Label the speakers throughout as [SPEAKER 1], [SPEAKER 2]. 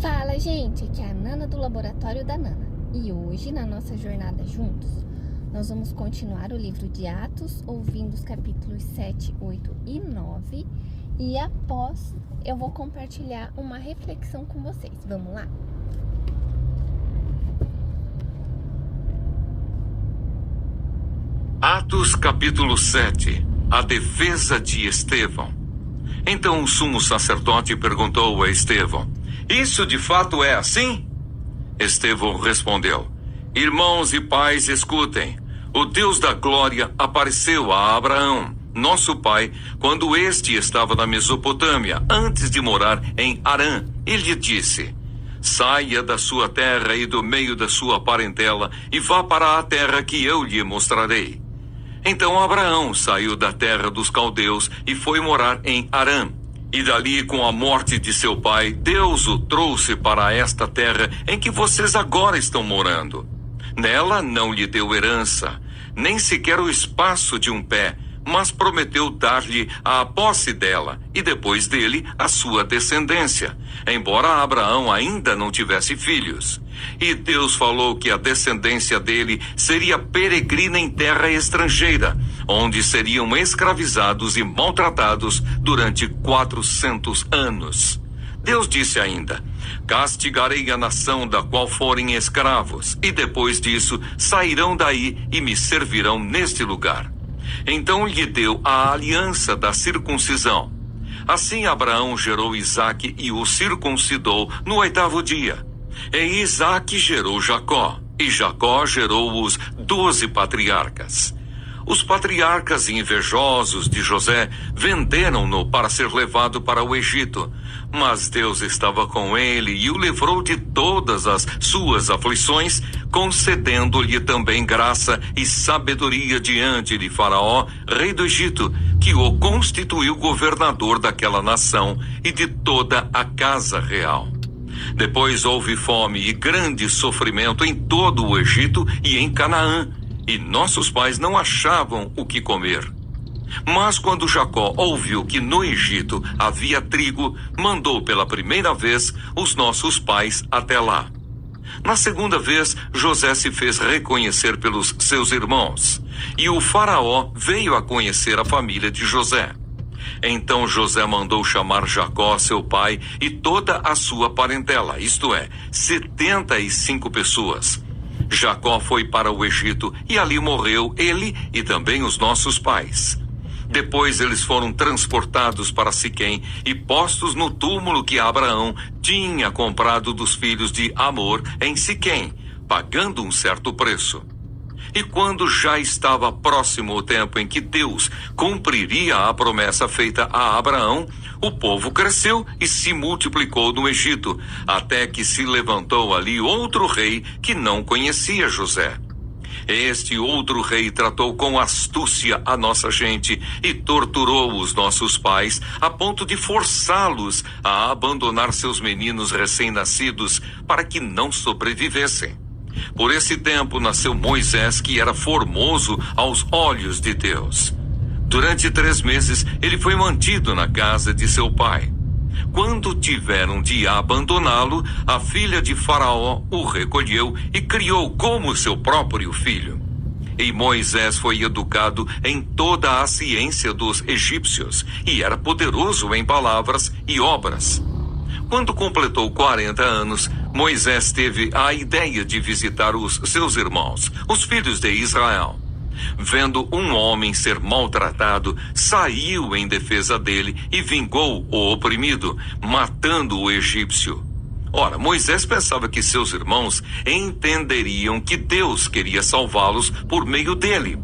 [SPEAKER 1] Fala, gente, aqui é a Nana do Laboratório da Nana. E hoje, na nossa jornada juntos, nós vamos continuar o livro de Atos, ouvindo os capítulos 7, 8 e 9. E após, eu vou compartilhar uma reflexão com vocês. Vamos lá?
[SPEAKER 2] Atos capítulo 7. A defesa de Estevão. Então o sumo sacerdote perguntou a Estevão: isso de fato é assim? Estevão respondeu: irmãos e pais, escutem. O Deus da glória apareceu a Abraão, nosso pai, quando este estava na Mesopotâmia, antes de morar em Harã. Ele lhe disse: saia da sua terra e do meio da sua parentela e vá para a terra que eu lhe mostrarei. Então Abraão saiu da terra dos caldeus e foi morar em Harã. E dali, com a morte de seu pai, Deus o trouxe para esta terra em que vocês agora estão morando. Nela não lhe deu herança, nem sequer o espaço de um pé, mas prometeu dar-lhe a posse dela e depois dele a sua descendência, embora Abraão ainda não tivesse filhos. E Deus falou que a descendência dele seria peregrina em terra estrangeira, onde seriam escravizados e maltratados durante 400 anos. Deus disse ainda: castigarei a nação da qual forem escravos, e depois disso sairão daí e me servirão neste lugar. Então lhe deu a aliança da circuncisão. Assim Abraão gerou Isaque e o circuncidou no 8º dia. E Isaque gerou Jacó, e Jacó gerou os 12 patriarcas. Os patriarcas invejosos de José venderam-no para ser levado para o Egito, mas Deus estava com ele e o livrou de todas as suas aflições, concedendo-lhe também graça e sabedoria diante de Faraó, rei do Egito, que o constituiu governador daquela nação e de toda a casa real. Depois houve fome e grande sofrimento em todo o Egito e em Canaã, e nossos pais não achavam o que comer. Mas quando Jacó ouviu que no Egito havia trigo, mandou pela primeira vez os nossos pais até lá. Na segunda vez, José se fez reconhecer pelos seus irmãos, e o faraó veio a conhecer a família de José. Então José mandou chamar Jacó, seu pai, e toda a sua parentela, isto é, 75 pessoas. Jacó foi para o Egito e ali morreu ele e também os nossos pais. Depois eles foram transportados para Siquém e postos no túmulo que Abraão tinha comprado dos filhos de Amor em Siquém, pagando um certo preço. E quando já estava próximo o tempo em que Deus cumpriria a promessa feita a Abraão, o povo cresceu e se multiplicou no Egito, até que se levantou ali outro rei que não conhecia José. Este outro rei tratou com astúcia a nossa gente e torturou os nossos pais a ponto de forçá-los a abandonar seus meninos recém-nascidos para que não sobrevivessem. Por esse tempo nasceu Moisés, que era formoso aos olhos de Deus. Durante 3 meses ele foi mantido na casa de seu pai. Quando tiveram de abandoná-lo, a filha de Faraó o recolheu e criou como seu próprio filho. E Moisés foi educado em toda a ciência dos egípcios e era poderoso em palavras e obras. Quando completou 40 anos, Moisés teve a ideia de visitar os seus irmãos, os filhos de Israel. Vendo um homem ser maltratado, saiu em defesa dele e vingou o oprimido, matando o egípcio. Ora, Moisés pensava que seus irmãos entenderiam que Deus queria salvá-los por meio dele.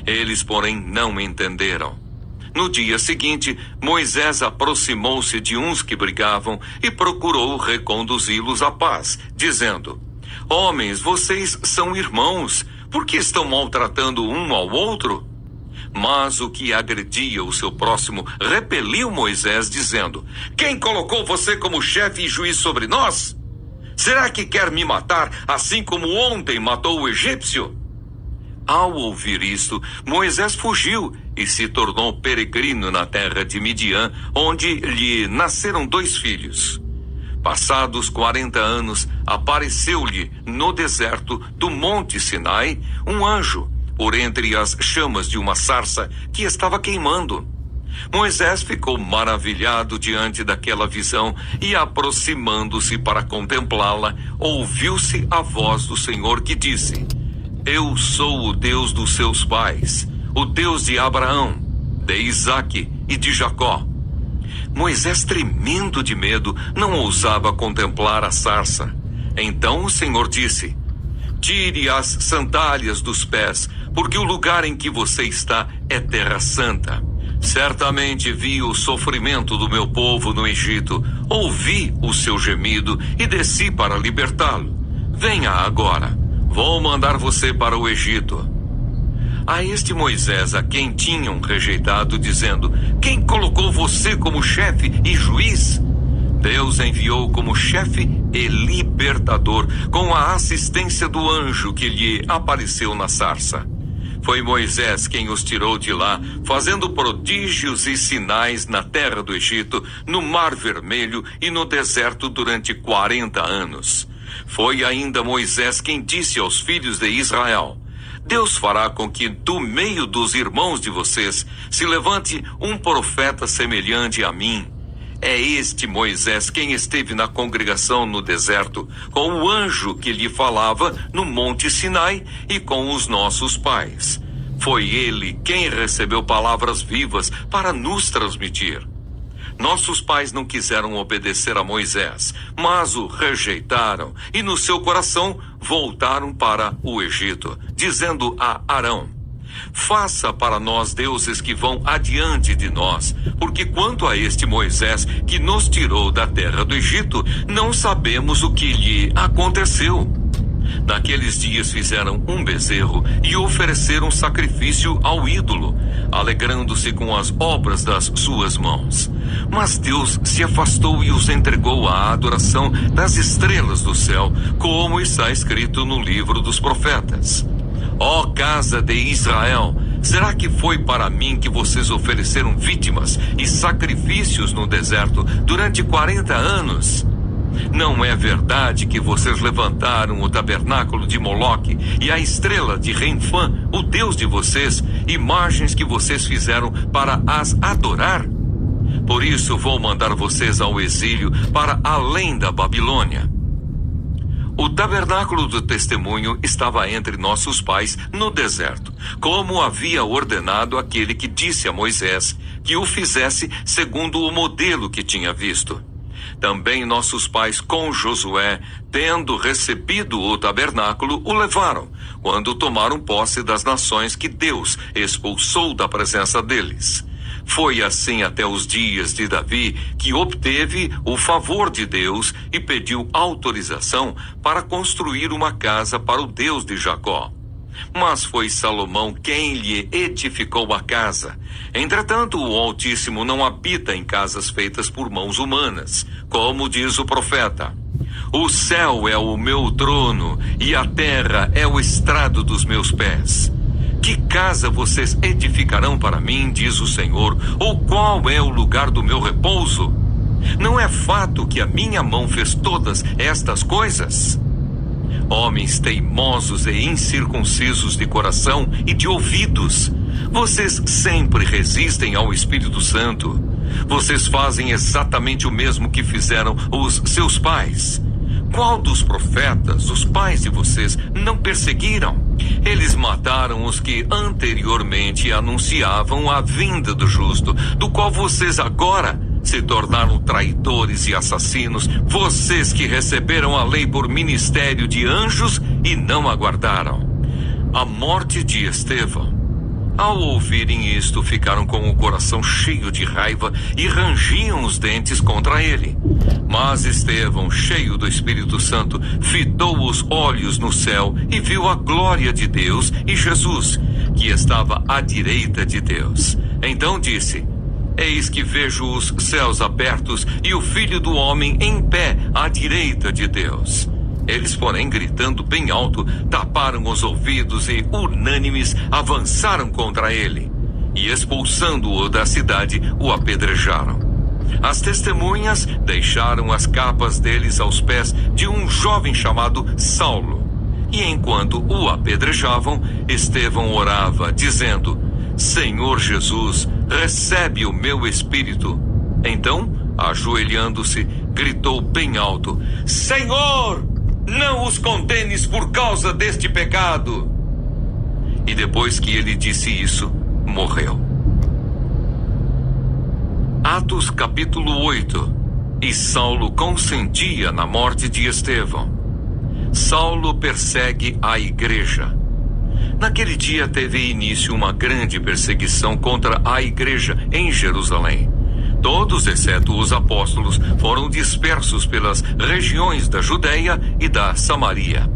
[SPEAKER 2] Eles, porém, não entenderam. No dia seguinte, Moisés aproximou-se de uns que brigavam e procurou reconduzi-los à paz, dizendo: homens, vocês são irmãos, por que estão maltratando um ao outro? Mas o que agredia o seu próximo repeliu Moisés, dizendo: quem colocou você como chefe e juiz sobre nós? Será que quer me matar, assim como ontem matou o egípcio? Ao ouvir isto, Moisés fugiu e se tornou peregrino na terra de Midian, onde lhe nasceram 2 filhos. Passados 40 anos, apareceu-lhe no deserto do Monte Sinai um anjo, por entre as chamas de uma sarça que estava queimando. Moisés ficou maravilhado diante daquela visão e, aproximando-se para contemplá-la, ouviu-se a voz do Senhor que disse: Eu sou o Deus dos seus pais, o Deus de Abraão, de Isaque e de Jacó. Moisés, tremendo de medo, não ousava contemplar a sarça. Então o Senhor disse: Tire as sandálias dos pés, porque o lugar em que você está é terra santa. Certamente vi o sofrimento do meu povo no Egito, ouvi o seu gemido e desci para libertá-lo. Venha agora, vou mandar você para o Egito. A este Moisés, a quem tinham rejeitado, dizendo: Quem colocou você como chefe e juiz? Deus enviou como chefe e libertador, com a assistência do anjo que lhe apareceu na sarça. Foi Moisés quem os tirou de lá, fazendo prodígios e sinais na terra do Egito, no Mar Vermelho e no deserto durante 40 anos. Foi ainda Moisés quem disse aos filhos de Israel: Deus fará com que do meio dos irmãos de vocês se levante um profeta semelhante a mim. É este Moisés quem esteve na congregação no deserto, com o anjo que lhe falava no Monte Sinai e com os nossos pais. Foi ele quem recebeu palavras vivas para nos transmitir. Nossos pais não quiseram obedecer a Moisés, mas o rejeitaram e no seu coração voltaram para o Egito, dizendo a Arão: Faça para nós deuses que vão adiante de nós, porque quanto a este Moisés que nos tirou da terra do Egito, não sabemos o que lhe aconteceu. Naqueles dias fizeram um bezerro e ofereceram sacrifício ao ídolo, alegrando-se com as obras das suas mãos. Mas Deus se afastou e os entregou à adoração das estrelas do céu, como está escrito no livro dos profetas. Ó casa de Israel, será que foi para mim que vocês ofereceram vítimas e sacrifícios no deserto durante 40 anos? Não é verdade que vocês levantaram o tabernáculo de Moloque e a estrela de Renfã, o deus de vocês, imagens que vocês fizeram para as adorar? Por isso vou mandar vocês ao exílio para além da Babilônia. O tabernáculo do testemunho estava entre nossos pais no deserto, como havia ordenado aquele que disse a Moisés que o fizesse segundo o modelo que tinha visto. Também nossos pais com Josué, tendo recebido o tabernáculo, o levaram, quando tomaram posse das nações que Deus expulsou da presença deles. Foi assim até os dias de Davi, que obteve o favor de Deus e pediu autorização para construir uma casa para o Deus de Jacó. Mas foi Salomão quem lhe edificou a casa. Entretanto, o Altíssimo não habita em casas feitas por mãos humanas, como diz o profeta: O céu é o meu trono e a terra é o estrado dos meus pés. Que casa vocês edificarão para mim, diz o Senhor, ou qual é o lugar do meu repouso? Não é fato que a minha mão fez todas estas coisas? Homens teimosos e incircuncisos de coração e de ouvidos, vocês sempre resistem ao Espírito Santo. Vocês fazem exatamente o mesmo que fizeram os seus pais. Qual dos profetas, os pais de vocês, não perseguiram? Eles mataram os que anteriormente anunciavam a vinda do justo, do qual vocês agora se tornaram traidores e assassinos, vocês que receberam a lei por ministério de anjos e não aguardaram a morte de Estevão. Ao ouvirem isto, ficaram com o coração cheio de raiva e rangiam os dentes contra ele. Mas Estevão, cheio do Espírito Santo, fitou os olhos no céu e viu a glória de Deus e Jesus, que estava à direita de Deus. Então disse: Eis que vejo os céus abertos e o Filho do Homem em pé à direita de Deus. Eles, porém, gritando bem alto, taparam os ouvidos e, unânimes, avançaram contra ele. E, expulsando-o da cidade, o apedrejaram. As testemunhas deixaram as capas deles aos pés de um jovem chamado Saulo. E enquanto o apedrejavam, Estevão orava, dizendo: Senhor Jesus, recebe o meu espírito. Então, ajoelhando-se, gritou bem alto: Senhor, não os condenes por causa deste pecado. E depois que ele disse isso, morreu. Atos capítulo 8. E Saulo consentia na morte de Estevão. Saulo persegue a igreja. Naquele dia teve início uma grande perseguição contra a igreja em Jerusalém. Todos, exceto os apóstolos, foram dispersos pelas regiões da Judeia e da Samaria.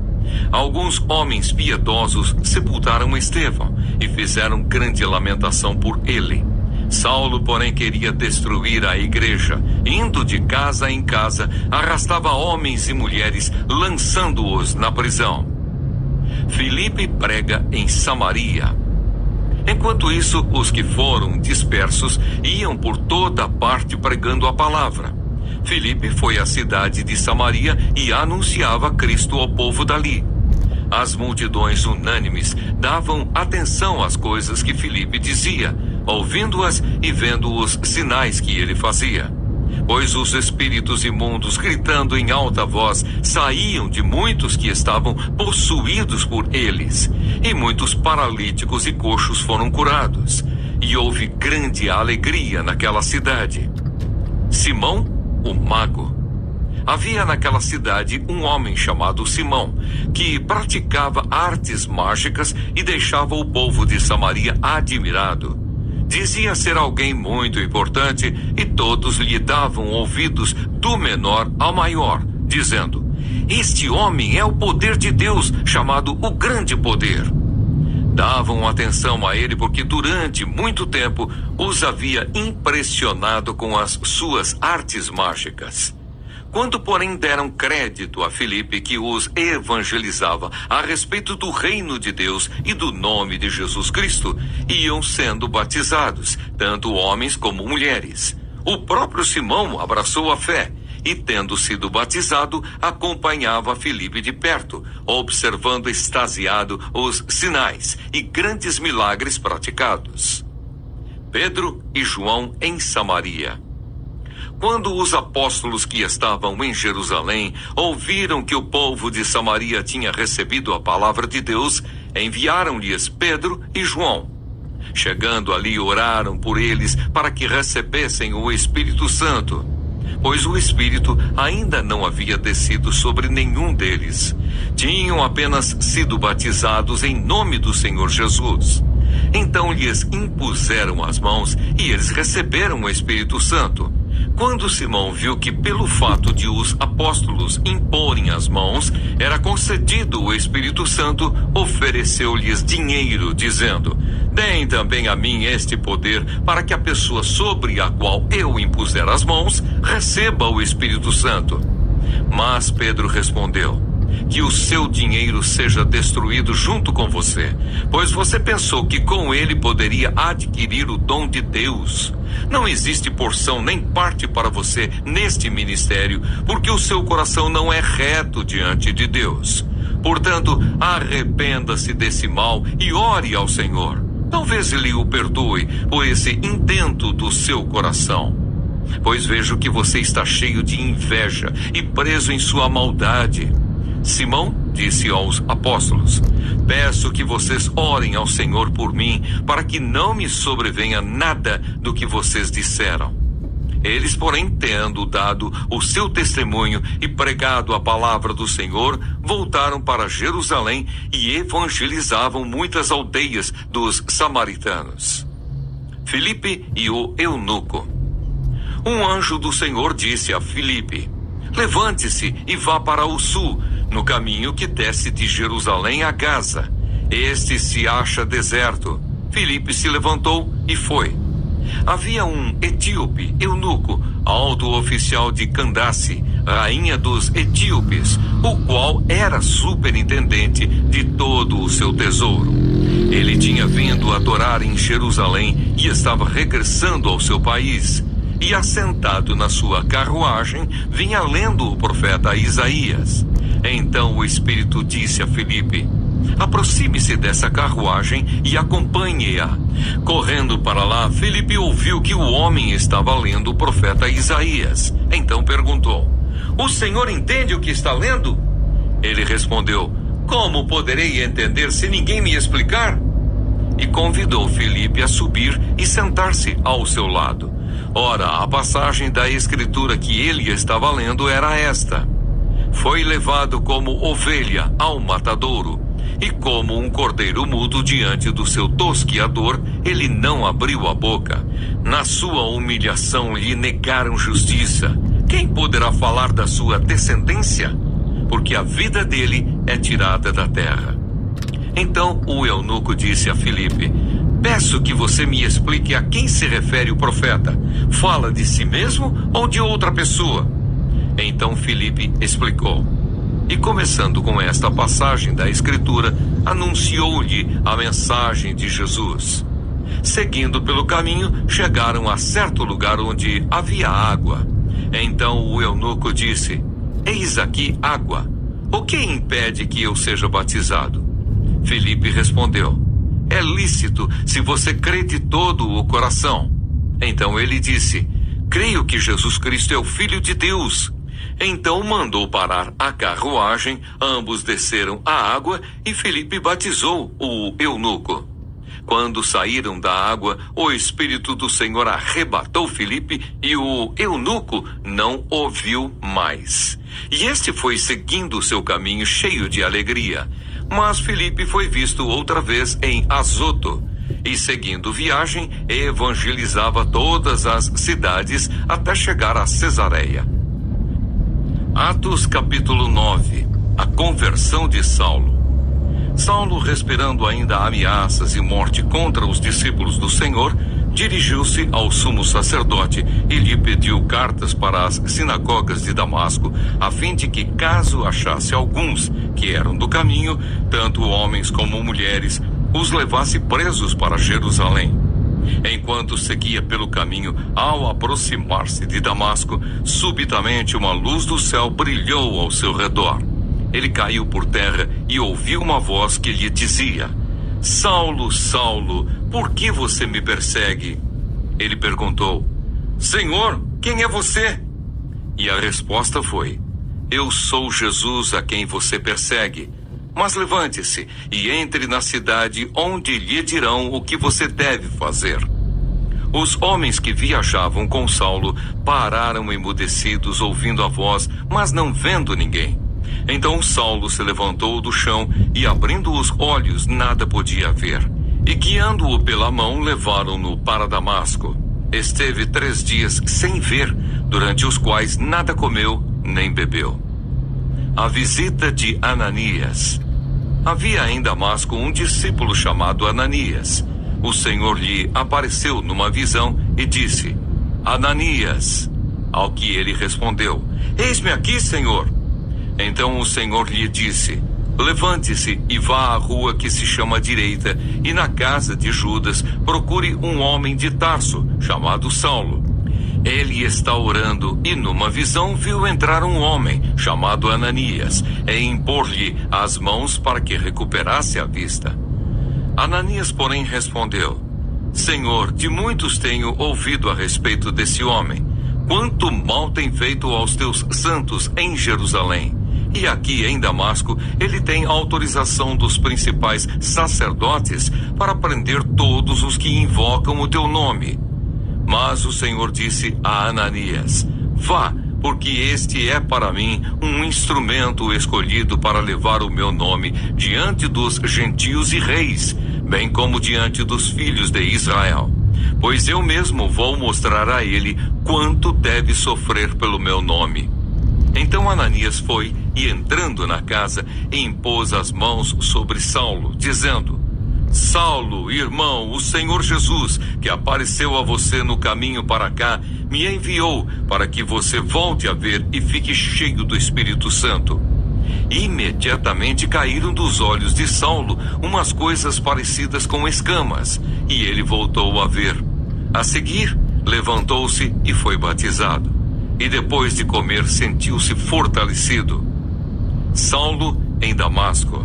[SPEAKER 2] Alguns homens piedosos sepultaram Estevão e fizeram grande lamentação por ele. Saulo, porém, queria destruir a igreja. Indo de casa em casa, arrastava homens e mulheres, lançando-os na prisão. Filipe prega em Samaria. Enquanto isso, os que foram dispersos iam por toda parte pregando a palavra. Filipe foi à cidade de Samaria e anunciava Cristo ao povo dali. As multidões unânimes davam atenção às coisas que Filipe dizia, ouvindo-as e vendo os sinais que ele fazia. Pois os espíritos imundos, gritando em alta voz, saíam de muitos que estavam possuídos por eles, e muitos paralíticos e coxos foram curados, e houve grande alegria naquela cidade. Simão, o mago. Havia naquela cidade um homem chamado Simão, que praticava artes mágicas e deixava o povo de Samaria admirado. Dizia ser alguém muito importante e todos lhe davam ouvidos do menor ao maior, dizendo: Este homem é o poder de Deus, chamado o Grande Poder. Davam atenção a ele porque durante muito tempo os havia impressionado com as suas artes mágicas. Quando, porém, deram crédito a Filipe, que os evangelizava a respeito do reino de Deus e do nome de Jesus Cristo, iam sendo batizados, tanto homens como mulheres. O próprio Simão abraçou a fé e, tendo sido batizado, acompanhava Filipe de perto, observando extasiado os sinais e grandes milagres praticados. Pedro e João em Samaria. Quando os apóstolos que estavam em Jerusalém ouviram que o povo de Samaria tinha recebido a palavra de Deus, enviaram-lhes Pedro e João. Chegando ali, oraram por eles para que recebessem o Espírito Santo, pois o Espírito ainda não havia descido sobre nenhum deles. Tinham apenas sido batizados em nome do Senhor Jesus. Então lhes impuseram as mãos e eles receberam o Espírito Santo. Quando Simão viu que pelo fato de os apóstolos imporem as mãos, era concedido o Espírito Santo, ofereceu-lhes dinheiro, dizendo: Deem também a mim este poder, para que a pessoa sobre a qual eu impuser as mãos, receba o Espírito Santo. Mas Pedro respondeu: Que o seu dinheiro seja destruído junto com você, pois você pensou que com ele poderia adquirir o dom de Deus. Não existe porção nem parte para você neste ministério, porque o seu coração não é reto diante de Deus. Portanto, arrependa-se desse mal e ore ao Senhor. Talvez ele o perdoe por esse intento do seu coração. Pois vejo que você está cheio de inveja e preso em sua maldade. Simão disse aos apóstolos: Peço que vocês orem ao Senhor por mim, para que não me sobrevenha nada do que vocês disseram. Eles, porém, tendo dado o seu testemunho e pregado a palavra do Senhor, voltaram para Jerusalém e evangelizavam muitas aldeias dos samaritanos. Filipe e o eunuco. Um anjo do Senhor disse a Filipe: Levante-se e vá para o sul, no caminho que desce de Jerusalém a Gaza. Este se acha deserto. Filipe se levantou e foi. Havia um etíope, eunuco, alto oficial de Candace, rainha dos etíopes, o qual era superintendente de todo o seu tesouro. Ele tinha vindo adorar em Jerusalém e estava regressando ao seu país. e, assentado na sua carruagem, vinha lendo o profeta Isaías. Então o Espírito disse a Filipe: aproxime-se dessa carruagem e acompanhe-a. Correndo para lá, Filipe ouviu que o homem estava lendo o profeta Isaías. Então perguntou: o senhor entende o que está lendo? Ele respondeu: como poderei entender se ninguém me explicar? E convidou Filipe a subir e sentar-se ao seu lado. Ora, a passagem da escritura que ele estava lendo era esta: foi levado como ovelha ao matadouro, e como um cordeiro mudo diante do seu tosquiador, ele não abriu a boca. Na sua humilhação lhe negaram justiça. Quem poderá falar da sua descendência? Porque a vida dele é tirada da terra. Então o eunuco disse a Filipe: peço que você me explique a quem se refere o profeta. Fala de si mesmo ou de outra pessoa? Então Filipe explicou. E começando com esta passagem da Escritura, anunciou-lhe a mensagem de Jesus. Seguindo pelo caminho, chegaram a certo lugar onde havia água. Então o eunuco disse: eis aqui água. O que impede que eu seja batizado? Filipe respondeu: é lícito se você crê de todo o coração. Então ele disse: creio que Jesus Cristo é o Filho de Deus. Então mandou parar a carruagem, ambos desceram à água e Filipe batizou o eunuco. Quando saíram da água, o Espírito do Senhor arrebatou Filipe e o eunuco não o viu mais. E este foi seguindo o seu caminho cheio de alegria. Mas Filipe foi visto outra vez em Azoto e, seguindo viagem, evangelizava todas as cidades até chegar a Cesareia. Atos capítulo 9. A conversão de Saulo. Saulo, respirando ainda ameaças e morte contra os discípulos do Senhor, dirigiu-se ao sumo sacerdote e lhe pediu cartas para as sinagogas de Damasco, a fim de que, caso achasse alguns que eram do caminho, tanto homens como mulheres, os levasse presos para Jerusalém. Enquanto seguia pelo caminho, ao aproximar-se de Damasco, subitamente uma luz do céu brilhou ao seu redor. Ele caiu por terra e ouviu uma voz que lhe dizia: Saulo, Saulo, por que você me persegue? Ele perguntou: Senhor, quem é você? E a resposta foi: eu sou Jesus a quem você persegue. Mas levante-se e entre na cidade, onde lhe dirão o que você deve fazer. Os homens que viajavam com Saulo pararam emudecidos, ouvindo a voz, mas não vendo ninguém. Então Saulo se levantou do chão e, abrindo os olhos, nada podia ver. E guiando-o pela mão, levaram-no para Damasco. Esteve 3 dias sem ver, durante os quais nada comeu nem bebeu. A visita de Ananias. Havia em Damasco um discípulo chamado Ananias. O Senhor lhe apareceu numa visão e disse: Ananias. Ao que ele respondeu: Eis-me aqui, Senhor. Então o Senhor lhe disse: levante-se e vá à rua que se chama Direita, e na casa de Judas procure um homem de Tarso, chamado Saulo. Ele está orando e numa visão viu entrar um homem chamado Ananias e impor-lhe as mãos para que recuperasse a vista. Ananias, porém, respondeu: Senhor, de muitos tenho ouvido a respeito desse homem. Quanto mal tem feito aos teus santos em Jerusalém. E aqui em Damasco ele tem autorização dos principais sacerdotes para prender todos os que invocam o teu nome. Mas o Senhor disse a Ananias: vá, porque este é para mim um instrumento escolhido para levar o meu nome diante dos gentios e reis, bem como diante dos filhos de Israel. Pois eu mesmo vou mostrar a ele quanto deve sofrer pelo meu nome. Então Ananias foi e, entrando na casa, impôs as mãos sobre Saulo, dizendo: Saulo, irmão, o Senhor Jesus, que apareceu a você no caminho para cá, me enviou para que você volte a ver e fique cheio do Espírito Santo. Imediatamente caíram dos olhos de Saulo umas coisas parecidas com escamas, e ele voltou a ver. A seguir, levantou-se e foi batizado. E depois de comer, sentiu-se fortalecido. Saulo em Damasco.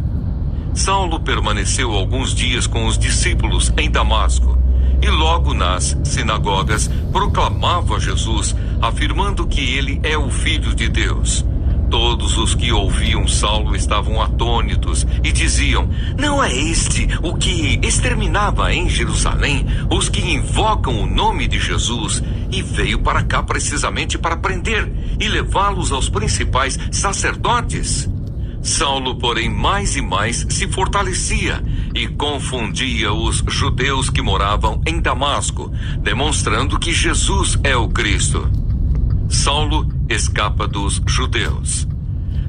[SPEAKER 2] Saulo permaneceu alguns dias com os discípulos em Damasco, e logo nas sinagogas proclamava Jesus, afirmando que ele é o Filho de Deus. Todos os que ouviam Saulo estavam atônitos e diziam: não é este o que exterminava em Jerusalém os que invocam o nome de Jesus, e veio para cá precisamente para prender e levá-los aos principais sacerdotes? Saulo, porém, mais e mais se fortalecia e confundia os judeus que moravam em Damasco, demonstrando que Jesus é o Cristo. Saulo escapa dos judeus.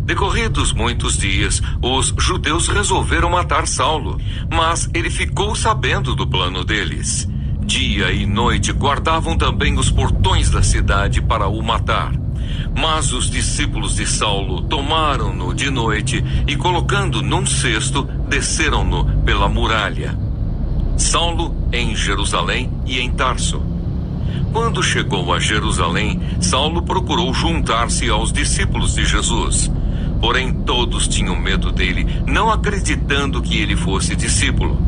[SPEAKER 2] Decorridos muitos dias, os judeus resolveram matar Saulo, mas ele ficou sabendo do plano deles. Dia e noite guardavam também os portões da cidade para o matar. Mas os discípulos de Saulo tomaram-no de noite e, colocando num cesto, desceram-no pela muralha. Saulo em Jerusalém e em Tarso. Quando chegou a Jerusalém, Saulo procurou juntar-se aos discípulos de Jesus. Porém, todos tinham medo dele, não acreditando que ele fosse discípulo.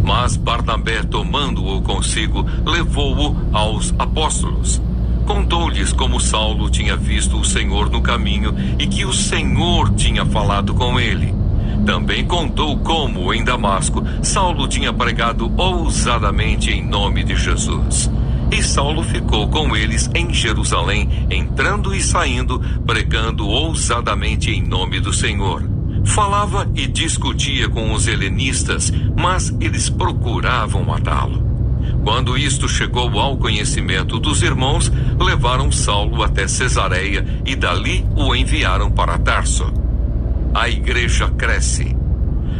[SPEAKER 2] Mas Barnabé, tomando-o consigo, levou-o aos apóstolos. Contou-lhes como Saulo tinha visto o Senhor no caminho e que o Senhor tinha falado com ele. Também contou como, em Damasco, Saulo tinha pregado ousadamente em nome de Jesus. E Saulo ficou com eles em Jerusalém, entrando e saindo, pregando ousadamente em nome do Senhor. Falava e discutia com os helenistas, mas eles procuravam matá-lo. Quando isto chegou ao conhecimento dos irmãos, levaram Saulo até Cesareia e dali o enviaram para Tarso. A igreja cresce.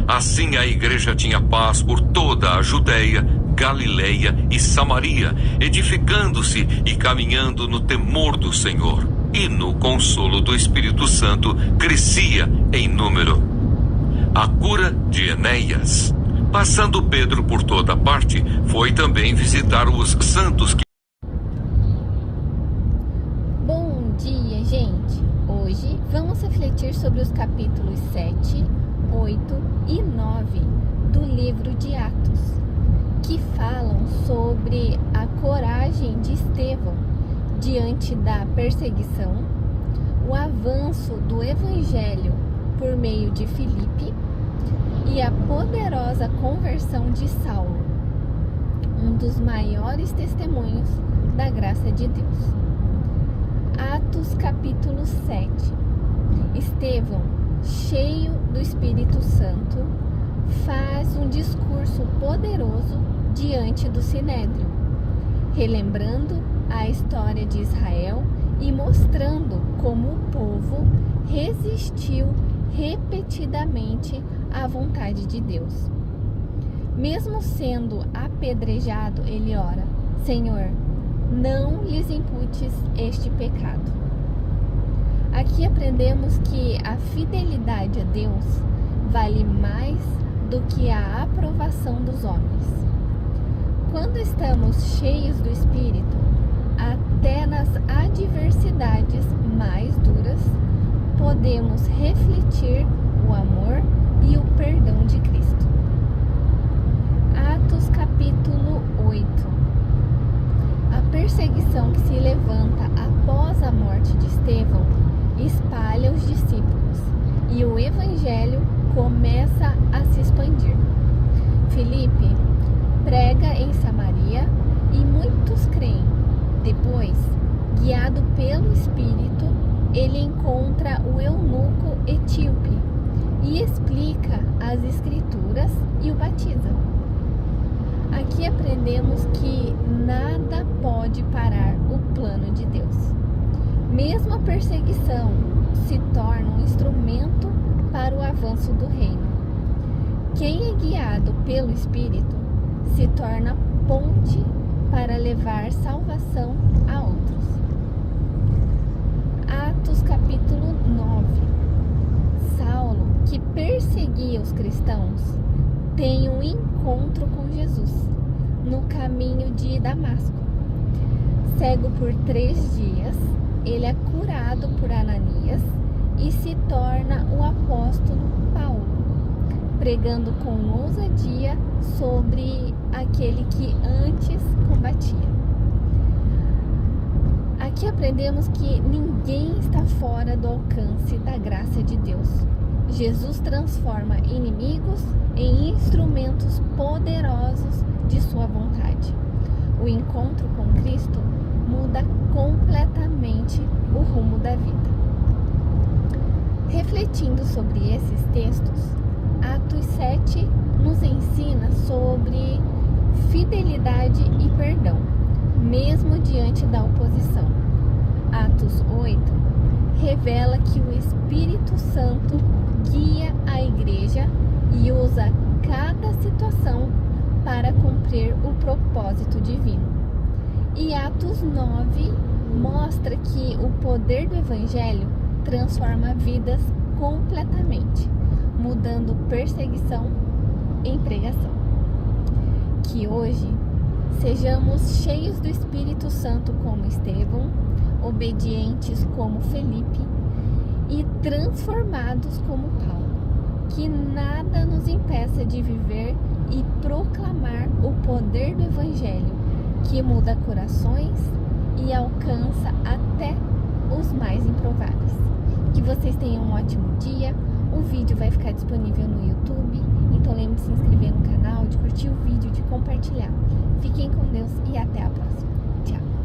[SPEAKER 2] Assim a igreja tinha paz por toda a Judeia, Galileia e Samaria, edificando-se e caminhando no temor do Senhor, e no consolo do Espírito Santo crescia em número. A cura de Enéas. Passando Pedro por toda parte, foi também visitar os santos que...
[SPEAKER 1] Bom dia, gente! Hoje vamos refletir sobre os capítulos 7, 8 e 9 do livro de Atos, que falam sobre a coragem de Estevão diante da perseguição, o avanço do Evangelho por meio de Filipe e a poderosa conversão de Saulo, um dos maiores testemunhos da graça de Deus. Atos capítulo 7. Estevão, cheio do Espírito Santo, faz um discurso poderoso diante do Sinédrio, relembrando a história de Israel e mostrando como o povo resistiu repetidamente à vontade de Deus. Mesmo sendo apedrejado, ele ora: Senhor, não lhes imputes este pecado. Aqui aprendemos que a fidelidade a Deus vale mais do que a aprovação dos homens. Quando estamos cheios do Espírito, até nas adversidades mais duras, podemos refletir o amor e o perdão de Cristo. Atos capítulo 8. A perseguição que se levanta após a morte de Estevão espalha os discípulos e o evangelho começa a se expandir. Filipe prega em Samaria e muitos creem. Depois, guiado pelo Espírito, ele encontra o eunuco etíope e explica as Escrituras e o batiza. Aqui aprendemos que nada pode parar o plano de Deus. Mesmo a perseguição se torna um instrumento para o avanço do reino. Quem é guiado pelo Espírito se torna ponte para levar salvação a outros. Atos capítulo 9. Saulo, que perseguia os cristãos, tem um encontro com Jesus no caminho de Damasco. Cego por 3 dias, ele é curado por Ananias e se torna o apóstolo Paulo, pregando com ousadia sobre aquele que antes combatia. Aqui aprendemos que ninguém está fora do alcance da graça de Deus. Jesus transforma inimigos em instrumentos poderosos de sua vontade. O encontro com Cristo muda completamente o rumo da vida. Refletindo sobre esses textos, Atos 7 nos ensina sobre fidelidade e perdão, mesmo diante da oposição. Atos 8 revela que o Espírito Santo guia a igreja e usa cada situação para cumprir o propósito divino. E Atos 9 mostra que o poder do Evangelho transforma vidas completamente, mudando perseguição em pregação. Que hoje sejamos cheios do Espírito Santo como Estevão, obedientes como Felipe e transformados como Paulo. Que nada nos impeça de viver e proclamar o poder do Evangelho, que muda corações e alcança até os mais improváveis. Que vocês tenham um ótimo dia. O vídeo vai ficar disponível no YouTube, então lembre de se inscrever no canal, de curtir o vídeo, de compartilhar. Fiquem com Deus e até a próxima. Tchau!